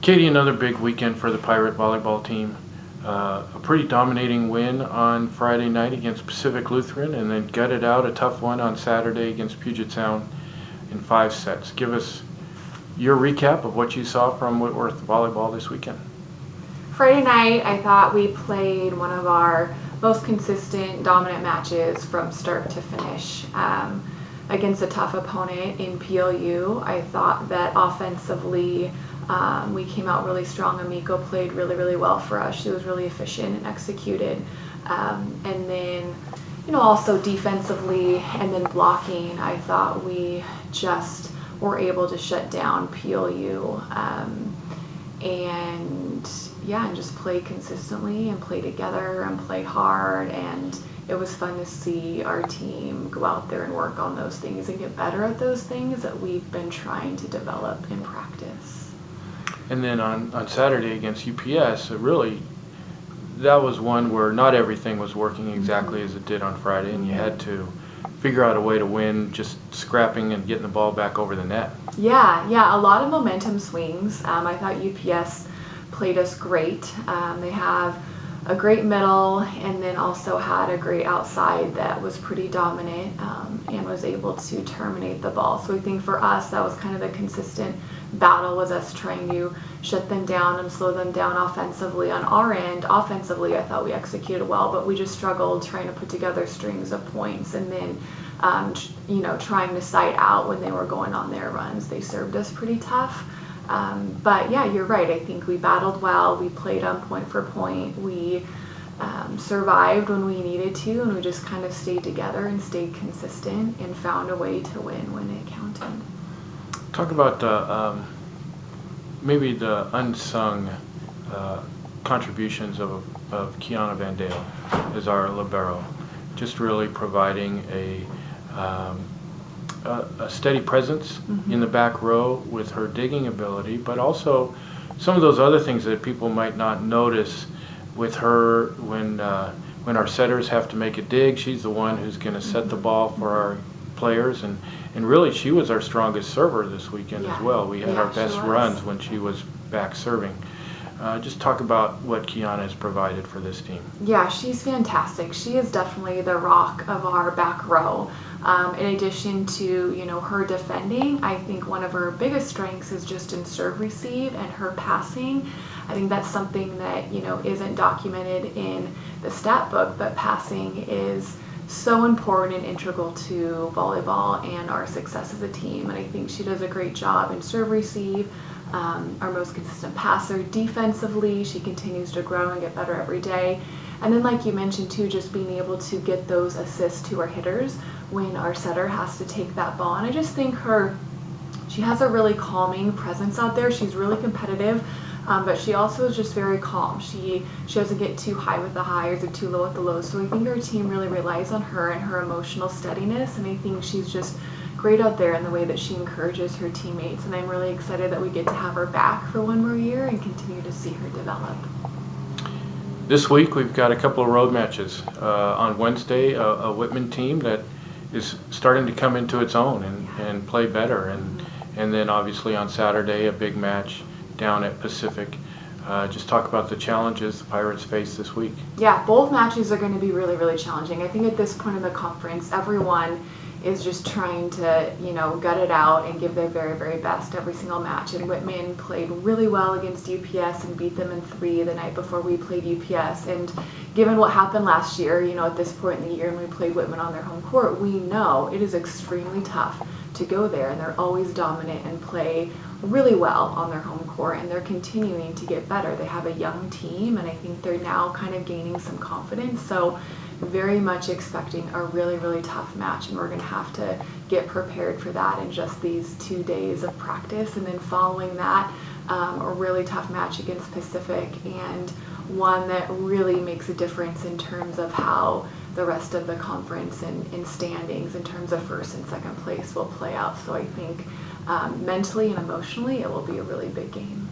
Katie, another big weekend for the Pirate volleyball team. A pretty dominating win on Friday night against Pacific Lutheran, and then gutted out a tough one on Saturday against Puget Sound in 5 sets. Give us your recap of what you saw from Whitworth volleyball this weekend. Friday night, I thought we played one of our most consistent, dominant matches from start to finish. Against a tough opponent in PLU, I thought that offensively we came out really strong. Amico played really, really well for us. She was really efficient and executed. And then, also defensively and then blocking, I thought we just were able to shut down PLU. And just play consistently and play together and play hard, and it was fun to see our team go out there and work on those things and get better at those things that we've been trying to develop in practice. And then on Saturday against UPS, that was one where not everything was working exactly as it did on Friday, and you had to figure out a way to win, just scrapping and getting the ball back over the net. Yeah, a lot of momentum swings. I thought UPS played us great. They have a great middle and then also had a great outside that was pretty dominant and was able to terminate the ball. So I think for us that was kind of the consistent battle, was us trying to shut them down and slow them down offensively. On our end, offensively, I thought we executed well, but we just struggled trying to put together strings of points, and then trying to side out when they were going on their runs. They served us pretty tough. But yeah, you're right. I think we battled well. We played on point for point. We survived when we needed to, and we just kind of stayed together and stayed consistent and found a way to win when it counted. Talk about maybe the unsung contributions of Kiana Van Dale as our libero, just really providing a steady presence in the back row with her digging ability, but also some of those other things that people might not notice with her when our setters have to make a dig. She's the one who's going to set the ball for our players, and really she was our strongest server this weekend as well. We had our best runs when she was back serving. Just talk about what Kiana has provided for this team. Yeah, she's fantastic. She is definitely the rock of our back row. In addition to, her defending, I think one of her biggest strengths is just in serve receive and her passing. I think that's something that, isn't documented in the stat book, but passing is so important and integral to volleyball and our success as a team. And I think she does a great job in serve receive. Our most consistent passer. Defensively, she continues to grow and get better every day. And then, like you mentioned too, just being able to get those assists to our hitters when our setter has to take that ball. And I just think she has a really calming presence out there. She's really competitive, but she also is just very calm. She doesn't get too high with the highs or too low with the lows. So I think our team really relies on her and her emotional steadiness, and I think she's just great out there in the way that she encourages her teammates, and I'm really excited that we get to have her back for one more year and continue to see her develop. This week we've got a couple of road matches. On Wednesday, a Whitman team that is starting to come into its own and play better, and then obviously on Saturday a big match down at Pacific. Just talk about the challenges the Pirates face this week. Yeah, both matches are going to be really, really challenging. I think at this point in the conference, everyone is just trying to, gut it out and give their very, very best every single match. And Whitman played really well against UPS and beat them in 3 the night before we played UPS. And given what happened last year, at this point in the year, and we played Whitman on their home court, we know it is extremely tough to go there, and they're always dominant and play really well on their home court, and they're continuing to get better. They have a young team, and I think they're now kind of gaining some confidence. So very much expecting a really, really tough match, and we're going to have to get prepared for that in just these 2 days of practice. And then following that, a really tough match against Pacific, and one that really makes a difference in terms of how the rest of the conference and standings in terms of first and second place will play out. So I think mentally and emotionally it will be a really big game.